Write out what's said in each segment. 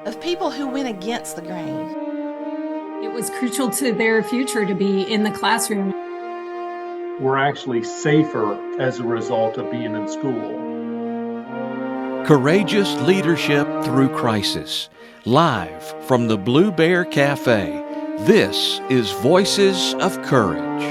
of people who went against the grain. It was crucial to their future to be in the classroom. We're actually safer as a result of being in school. Courageous Leadership Through Crisis. Live from the Blue Bear Cafe, this is Voices of Courage.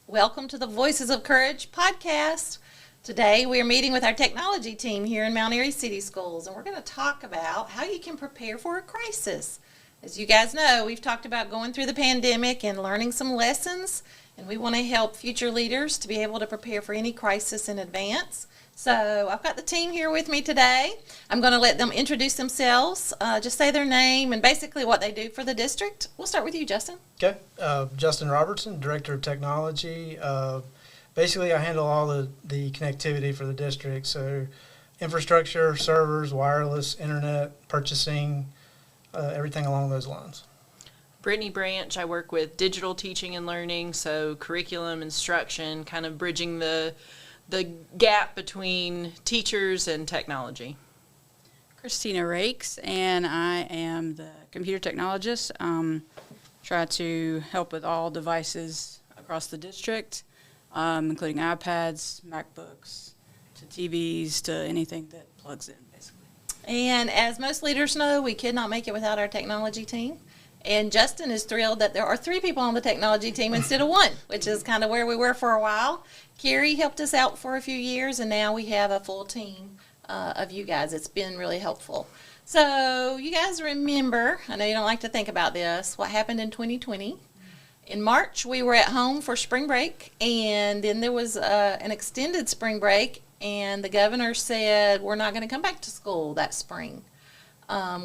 Welcome to the Voices of Courage podcast. Today we are meeting with our technology team here in Mount Airy City Schools, and we're going to talk about how you can prepare for a crisis. As you guys know, we've talked about going through the pandemic and learning some lessons, and we want to help future leaders to be able to prepare for any crisis in advance. So I've got the team here with me today. I'm going to let them introduce themselves, just say their name and basically what they do for the district. We'll start with you, Justin. Okay. Justin Robertson, Director of Technology. Basically, I handle all the connectivity for the district, so infrastructure, servers, wireless, internet, purchasing, everything along those lines. Brittany Branch, I work with digital teaching and learning, so curriculum, instruction, kind of bridging the gap between teachers and technology. Christina Rakes, and I am the computer technologist. Try to help with all devices across the district, including iPads, MacBooks, to TVs, to anything that plugs in, basically. And as most leaders know, we could not make it without our technology team. And Justin is thrilled that there are 3 people on the technology team instead of 1, which is kind of where we were for a while. Carrie helped us out for a few years, and now we have a full team of you guys. It's been really helpful. So you guys remember, I know you don't like to think about this, what happened in 2020. In March, we were at home for spring break, and then there was an extended spring break, and the governor said we're not going to come back to school that spring.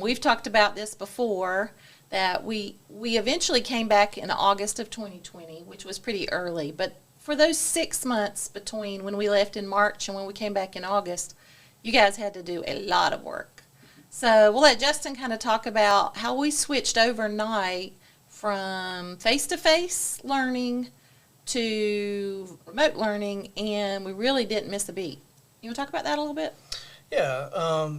We've talked about this before, that we eventually came back in August of 2020, which was pretty early. But for those 6 months between when we left in March and when we came back in August, you guys had to do a lot of work. So we'll let Justin kind of talk about how we switched overnight from face-to-face learning to remote learning, and we really didn't miss a beat. You want to talk about that a little bit? Yeah,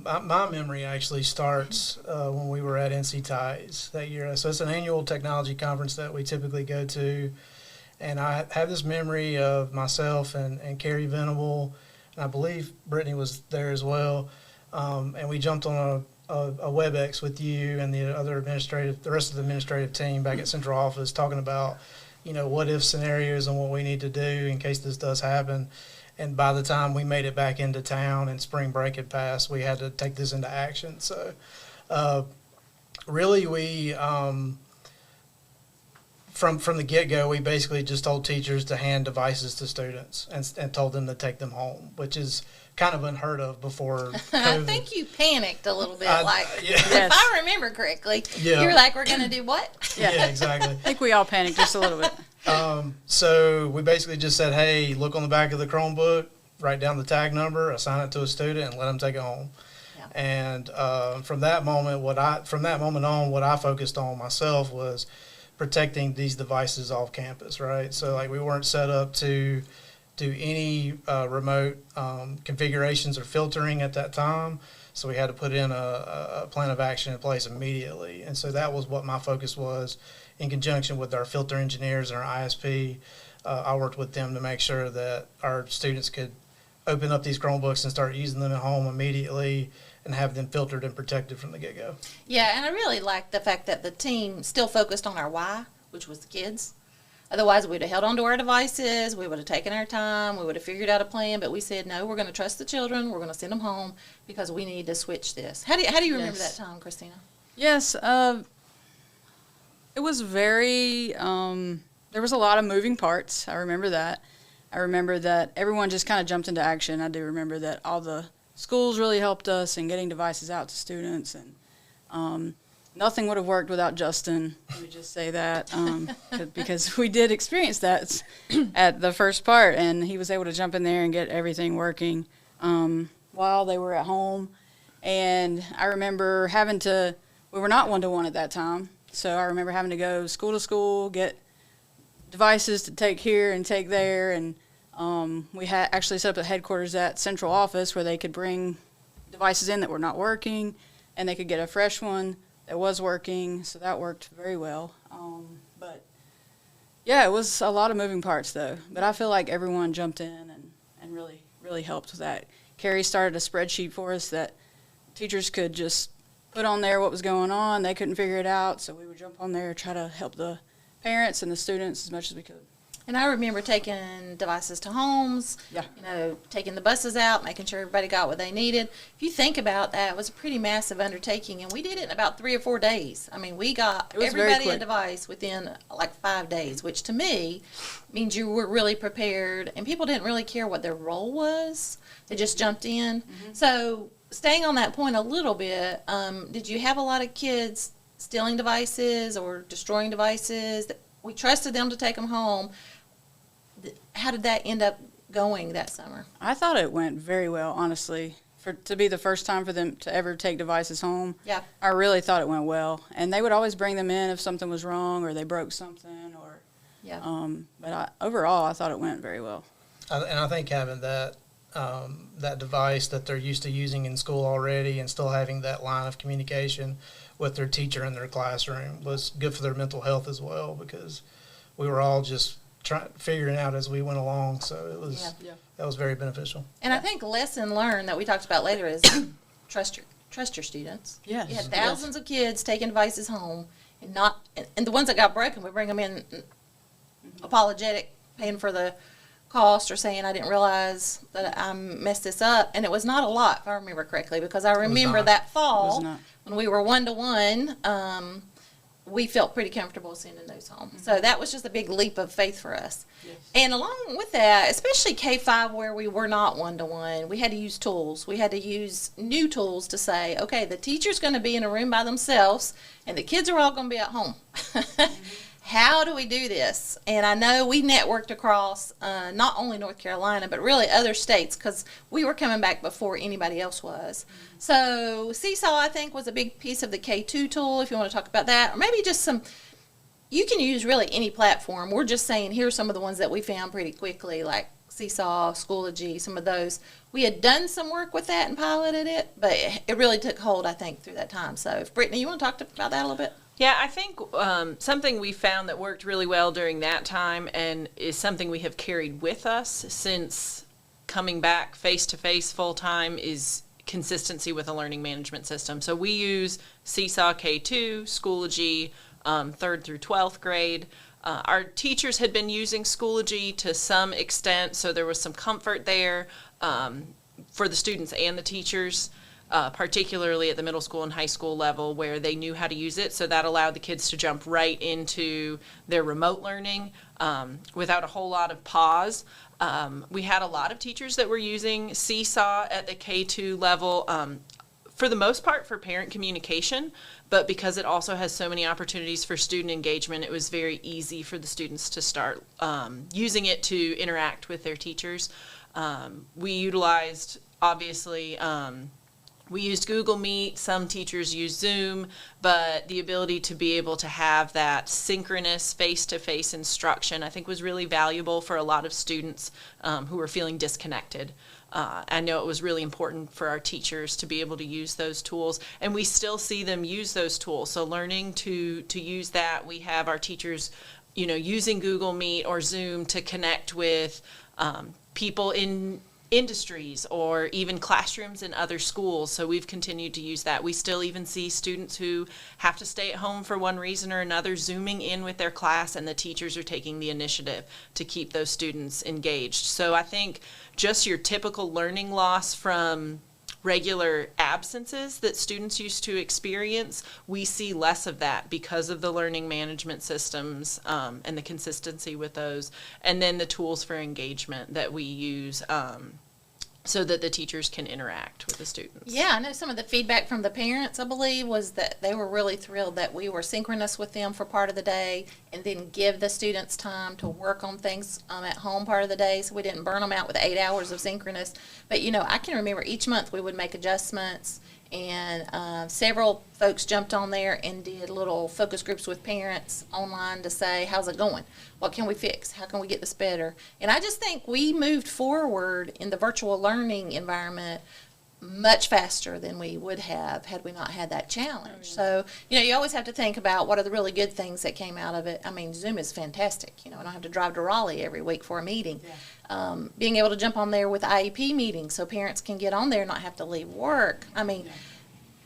my memory actually starts when we were at NC Ties that year. So it's an annual technology conference that we typically go to, and I have this memory of myself and Carrie Venable, and I believe Brittany was there as well, and we jumped on a WebEx with you and the rest of the administrative team back at central office, talking about, what if scenarios and what we need to do in case this does happen. And by the time we made it back into town and spring break had passed, we had to take this into action. So really we, from the get-go, we basically just told teachers to hand devices to students and told them to take them home, which is kind of unheard of before COVID. I think you panicked a little bit. Yes. If I remember correctly, you were like, we're going to do what? Yeah, exactly. I think we all panicked just a little bit. So we basically just said, hey, look on the back of the Chromebook, write down the tag number, assign it to a student, and let them take it home. Yeah. And from that moment on, what I focused on myself was protecting these devices off campus, right? So we weren't set up to do any remote configurations or filtering at that time. So we had to put in a plan of action in place immediately. And so that was what my focus was. In conjunction with our filter engineers and our ISP, I worked with them to make sure that our students could open up these Chromebooks and start using them at home immediately and have them filtered and protected from the get-go. Yeah, and I really liked the fact that the team still focused on our why, which was the kids. Otherwise, we'd have held on to our devices, we would have taken our time, we would have figured out a plan, but we said, no, we're going to trust the children, we're going to send them home because we need to switch this. How do you remember that time, Christina? Yes, it was very, there was a lot of moving parts. I remember that. I remember that everyone just kind of jumped into action. I do remember that all the schools really helped us in getting devices out to students, and nothing would have worked without Justin. Let me just say that, because we did experience that at the first part, and he was able to jump in there and get everything working while they were at home. And I remember we were not one-to-one at that time, so I remember having to go school to school, get devices to take here and take there, and we had actually set up a headquarters at central office where they could bring devices in that were not working, and they could get a fresh one that was working, so that worked very well. But yeah, it was a lot of moving parts though. But I feel like everyone jumped in and really helped with that. Carrie started a spreadsheet for us that teachers could just put on there what was going on. They couldn't figure it out, so we would jump on there and try to help the parents and the students as much as we could. And I remember taking devices to homes, Yeah. taking the buses out, making sure everybody got what they needed. If you think about that, it was a pretty massive undertaking, and we did it in about 3 or 4 days. I mean, we got It was very everybody a quick. device within like 5 days, which to me means you were really prepared, and people didn't really care what their role was. They just jumped in. So staying on that point a little bit, did you have a lot of kids stealing devices or destroying devices? We trusted them to take them home. How did that end up going that summer? I thought it went very well, honestly. To be the first time for them to ever take devices home, Yeah. I really thought it went well. And they would always bring them in if something was wrong or they broke something. Yeah. But overall, I thought it went very well. And I think having that that device that they're used to using in school already, and still having that line of communication with their teacher in their classroom, was good for their mental health as well, because we were all just figuring out as we went along. So it was that was very beneficial. And I think lesson learned that we talked about later is trust your students. Yes. You had thousands of kids taking devices home, and the ones that got broken, we bring them in apologetic, paying for the cost, or saying I didn't realize that I messed this up. And it was not a lot, if I remember correctly, because I remember not. that It was fall not. when we were 1-to-1. We felt pretty comfortable sending those home. So that was just a big leap of faith for us. Yes. And along with that, especially K-5 where we were not 1-to-1, we had to use tools. We had to use new tools to say, okay, the teacher's going to be in a room by themselves and the kids are all going to be at home. How do we do this? And I know we networked across not only North Carolina, but really other states, because we were coming back before anybody else was. So Seesaw, I think, was a big piece of the K2 tool, if you want to talk about that. Or maybe just some, you can use really any platform. We're just saying here's some of the ones that we found pretty quickly, like Seesaw, Schoology, some of those. We had done some work with that and piloted it, but it really took hold, I think, through that time. So if Brittany, you want to talk about that a little bit? Yeah, I think something we found that worked really well during that time, and is something we have carried with us since coming back face-to-face full-time, is consistency with a learning management system. So we use Seesaw K2, Schoology, 3rd through 12th grade. Our teachers had been using Schoology to some extent, so there was some comfort there for the students and the teachers. Particularly at the middle school and high school level, where they knew how to use it. So that allowed the kids to jump right into their remote learning without a whole lot of pause. We had a lot of teachers that were using Seesaw at the K2 level, for the most part for parent communication, but because it also has so many opportunities for student engagement, it was very easy for the students to start using it to interact with their teachers. We utilized, obviously, we used Google Meet, some teachers use Zoom, but the ability to be able to have that synchronous face-to-face instruction, I think, was really valuable for a lot of students who were feeling disconnected. I know it was really important for our teachers to be able to use those tools, and we still see them use those tools. So learning to use that, we have our teachers, using Google Meet or Zoom to connect with people in industries or even classrooms in other schools. So we've continued to use that. We still even see students who have to stay at home for one reason or another zooming in with their class, and the teachers are taking the initiative to keep those students engaged. So I think just your typical learning loss from regular absences that students used to experience, we see less of that because of the learning management systems and the consistency with those, and then the tools for engagement that we use so that the teachers can interact with the students. Yeah, I know some of the feedback from the parents, I believe, was that they were really thrilled that we were synchronous with them for part of the day, and then give the students time to work on things at home part of the day, so we didn't burn them out with 8 hours of synchronous. But I can remember each month we would make adjustments, and several folks jumped on there and did little focus groups with parents online to say, how's it going? What can we fix? How can we get this better? And I just think we moved forward in the virtual learning environment much faster than we would have had we not had that challenge. So, you always have to think about what are the really good things that came out of it. I mean, Zoom is fantastic. I don't have to drive to Raleigh every week for a meeting. Being able to jump on there with IEP meetings so parents can get on there and not have to leave work. I mean,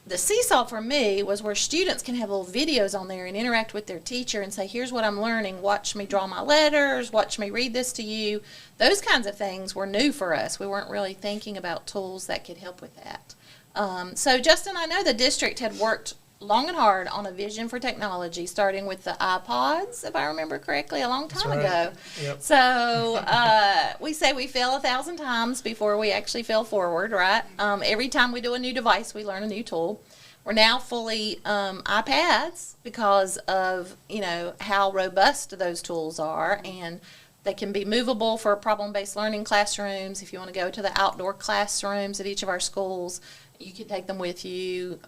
the seesaw for me was where students can have little videos on there and interact with their teacher and say, here's what I'm learning. Watch me draw my letters. Watch me read this to you. Those kinds of things were new for us. We weren't really thinking about tools that could help with that. So, Justin, I know the district had worked long and hard on a vision for technology, starting with the iPods, if I remember correctly, a long time ago. Yep. So we say we fail 1,000 times before we actually fail forward, right? Every time we do a new device, we learn a new tool. We're now fully iPads because of, how robust those tools are, and they can be movable for problem-based learning classrooms. If you want to go to the outdoor classrooms at each of our schools, you can take them with you.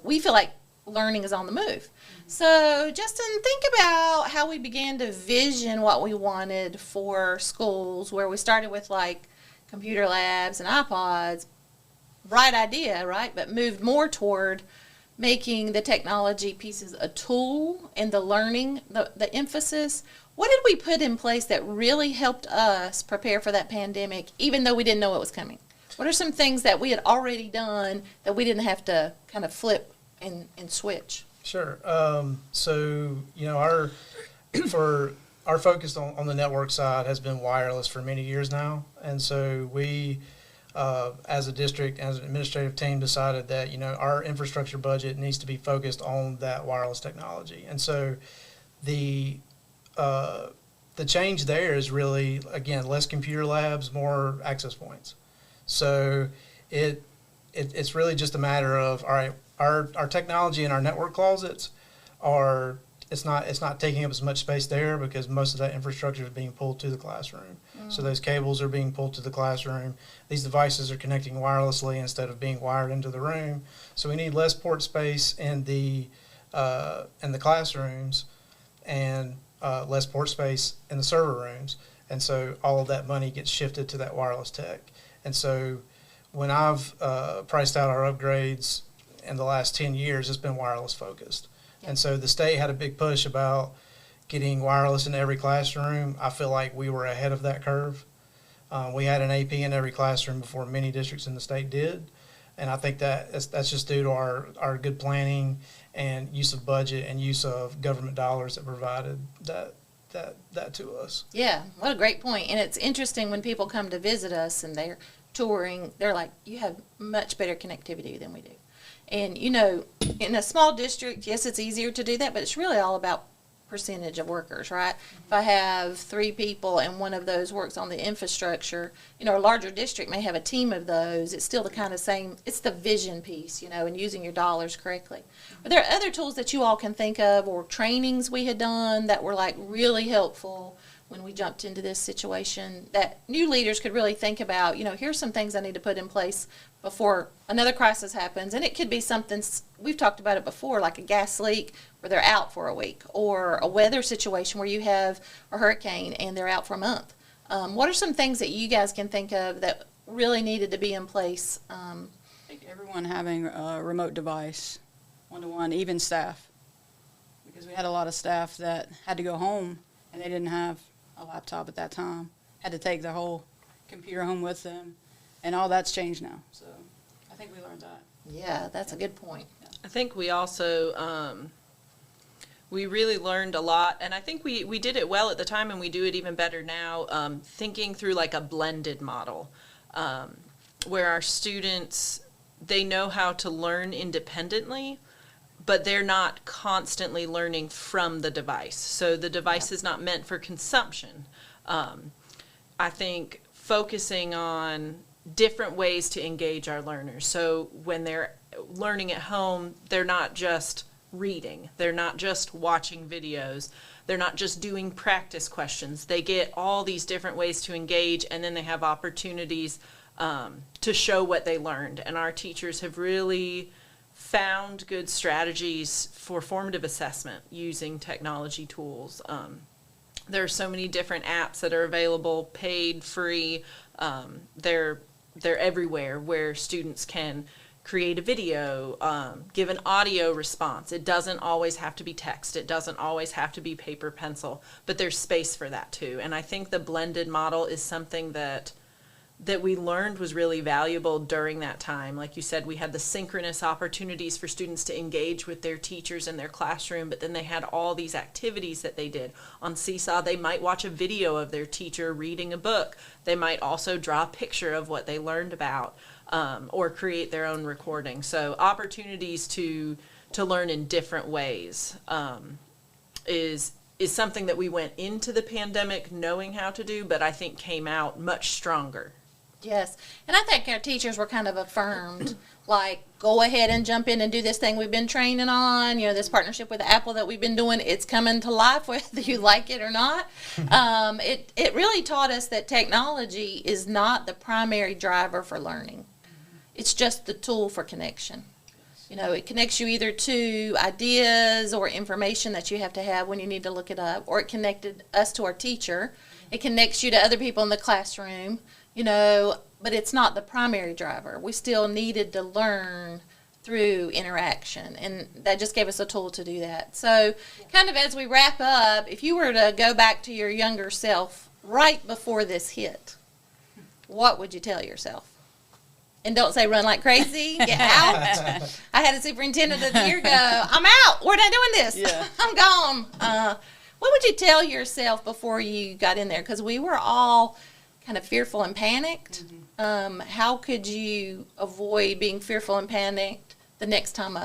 We feel like learning is on the move. So, Justin, think about how we began to vision what we wanted for schools, where we started with like computer labs and iPods. Bright idea, right? But moved more toward making the technology pieces a tool and the learning, the emphasis. What did we put in place that really helped us prepare for that pandemic, even though we didn't know it was coming? What are some things that we had already done that we didn't have to kind of flip and switch? Sure. So, our focus on the network side has been wireless for many years now. And so we, as a district, as an administrative team, decided that, our infrastructure budget needs to be focused on that wireless technology. And so the change there is really, again, less computer labs, more access points. So it's really just a matter of, all right, our technology in our network closets it's not taking up as much space there because most of that infrastructure is being pulled to the classroom. So those cables are being pulled to the classroom. These devices are connecting wirelessly instead of being wired into the room. So we need less port space in the classrooms and less port space in the server rooms. And so all of that money gets shifted to that wireless tech. And so when I've priced out our upgrades in the last 10 years, it's been wireless focused. Yeah. And so the state had a big push about getting wireless in every classroom. I feel like we were ahead of that curve. We had an AP in every classroom before many districts in the state did. And I think that's just due to our good planning and use of budget and use of government dollars that provided that to us. Yeah, what a great point. And it's interesting when people come to visit us and they're touring, they're like, you have much better connectivity than we do. And, in a small district, yes, it's easier to do that, but it's really all about percentage of workers, right? If I have 3 people and one of those works on the infrastructure, a larger district may have a team of those. It's still the kind of same, it's the vision piece, and using your dollars correctly. Are there other tools that you all can think of or trainings we had done that were like really helpful when we jumped into this situation that new leaders could really think about, here's some things I need to put in place before another crisis happens? And it could be something, we've talked about it before, like a gas leak where they're out for a week, or a weather situation where you have a hurricane and they're out for a month. What are some things that you guys can think of that really needed to be in place? I think everyone having a remote device, one-to-one, even staff. Because we had a lot of staff that had to go home and they didn't have a laptop at that time, had to take their whole computer home with them, and all that's changed now. So I think we learned that. Yeah, that's a good point. I think we also, we really learned a lot, and I think we did it well at the time, and we do it even better now, thinking through like a blended model, where our students, they know how to learn independently, but they're not constantly learning from the device. So the device is not meant for consumption. I think focusing on different ways to engage our learners. So when they're learning at home, they're not just reading. They're not just watching videos. They're not just doing practice questions. They get all these different ways to engage, and then they have opportunities to show what they learned. And our teachers have really found good strategies for formative assessment using technology tools. There are so many different apps that are available, paid, free. They're they're everywhere, where students can create a video, give an audio response. It doesn't always have to be text. It doesn't always have to be paper pencil, but there's space for that too. And I think the blended model is something that we learned was really valuable during that time. Like you said, we had the synchronous opportunities for students to engage with their teachers in their classroom, but then they had all these activities that they did. On Seesaw, they might watch a video of their teacher reading a book. They might also draw a picture of what they learned about, or create their own recording. So opportunities to learn in different ways is something that we went into the pandemic knowing how to do, but I think came out much stronger. Yes, and I think our teachers were kind of affirmed, like, go ahead and jump in and do this thing we've been training on, this partnership with Apple that we've been doing, it's coming to life whether you like it or not. It really taught us that technology is not the primary driver for learning. It's just the tool for connection. It connects you either to ideas or information that you have to have when you need to look it up, or it connected us to our teacher. It connects you to other people in the classroom, but it's not the primary driver. We still needed to learn through interaction, and that just gave us a tool to do that. So kind of as we wrap up, if you were to go back to your younger self right before this hit, what would you tell yourself? And don't say run like crazy, get out. I had a superintendent a year ago, I'm out, we're not doing this, I'm gone. What would you tell yourself before you got in there? Because we were all kind of fearful and panicked. How could you avoid being fearful and panicked the next time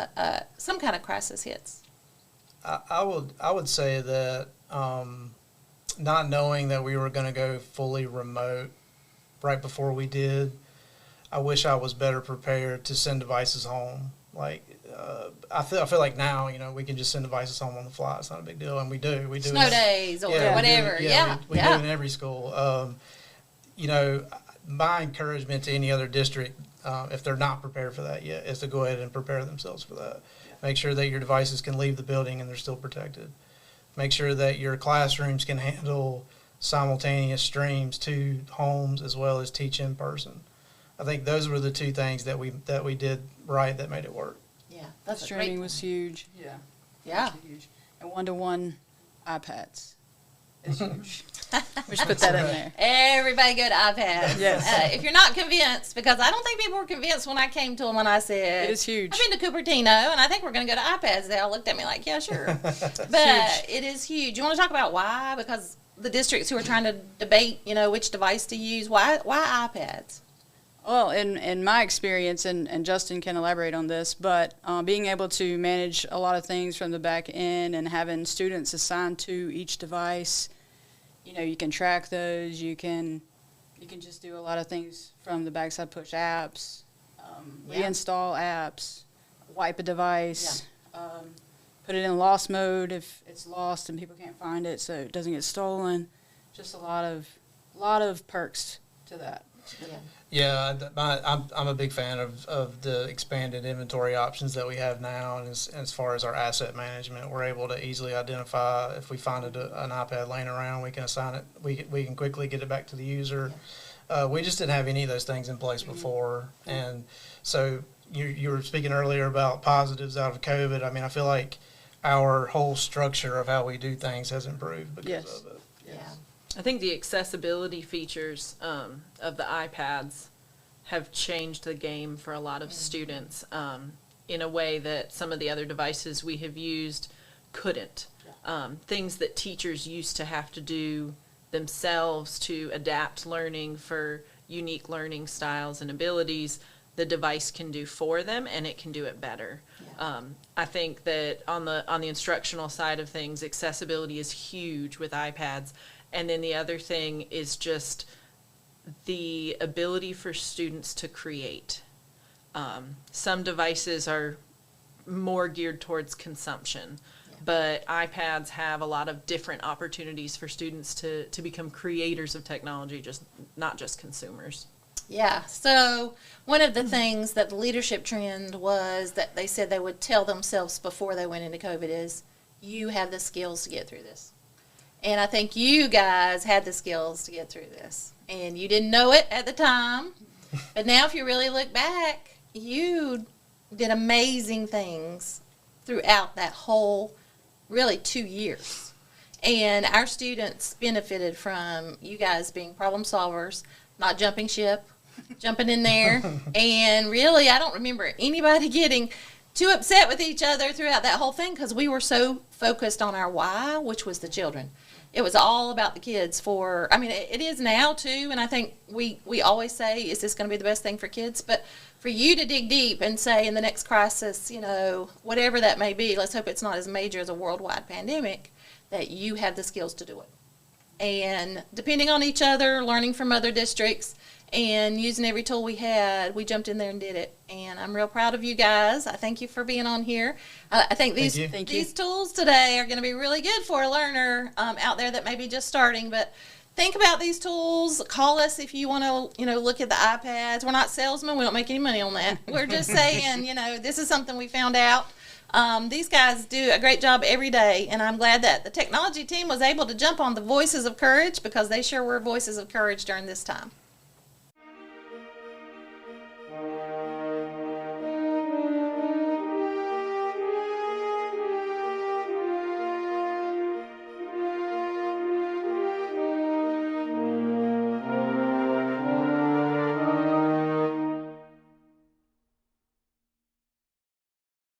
some kind of crisis hits? I would say that not knowing that we were going to go fully remote right before we did, I wish I was better prepared to send devices home. Like, I feel like now, we can just send devices home on the fly. It's not a big deal, and we do. Snow days or whatever. We do in every school. My encouragement to any other district, if they're not prepared for that yet, is to go ahead and prepare themselves for that. Make sure that your devices can leave the building and they're still protected. Make sure that your classrooms can handle simultaneous streams to homes as well as teach in person. I think those were the two things that we did right that made it work. Yeah, that's streaming was huge. Yeah. Huge. And one-to-one iPads is huge. We should put that in there. Everybody go to iPads. Yes. If you're not convinced, because I don't think people were convinced when I came to them when I said, it is huge. I've been to Cupertino, and I think we're going to go to iPads. They all looked at me like, yeah, sure. But it is huge. You want to talk about why? Because the districts who are trying to debate, which device to use, why iPads? Well, in my experience, and Justin can elaborate on this, but being able to manage a lot of things from the back end and having students assigned to each device, you can track those. You can just do a lot of things from the backside, push apps, reinstall apps, wipe a device, put it in lost mode if it's lost and people can't find it so it doesn't get stolen. Just a lot of perks to that. Yeah, I'm a big fan of the expanded inventory options that we have now, and as far as our asset management, we're able to easily identify if we find an iPad laying around, we can assign it. We can quickly get it back to the user. We just didn't have any of those things in place before, and so you were speaking earlier about positives out of COVID. I mean, I feel like our whole structure of how we do things has improved because of it. Yeah. I think the accessibility features of the iPads have changed the game for a lot of students in a way that some of the other devices we have used couldn't. Things that teachers used to have to do themselves to adapt learning for unique learning styles and abilities, the device can do for them, and it can do it better. I think that on the instructional side of things, accessibility is huge with iPads. And then the other thing is just the ability for students to create. Some devices are more geared towards consumption, but iPads have a lot of different opportunities for students to become creators of technology, not just consumers. Yeah, so one of the things that the leadership trend was that they said they would tell themselves before they went into COVID is, you have the skills to get through this. And I think you guys had the skills to get through this. And you didn't know it at the time, But now if you really look back, you did amazing things throughout that whole, really 2 years. And our students benefited from you guys being problem solvers, not jumping ship, jumping in there. And really, I don't remember anybody getting too upset with each other throughout that whole thing because we were so focused on our why, which was the children. It was all about the kids it is now too, and I think we always say, is this going to be the best thing for kids? But for you to dig deep and say in the next crisis, whatever that may be, let's hope it's not as major as a worldwide pandemic, that you have the skills to do it. And depending on each other, learning from other districts, and using every tool we had, we jumped in there and did it. And I'm real proud of you guys. I thank you for being on here. I think these tools today are going to be really good for a learner out there that may be just starting. But think about these tools. Call us if you want to, look at the iPads. We're not salesmen. We don't make any money on that. We're just saying, this is something we found out. These guys do a great job every day, and I'm glad that the technology team was able to jump on the Voices of Courage because they sure were voices of courage during this time.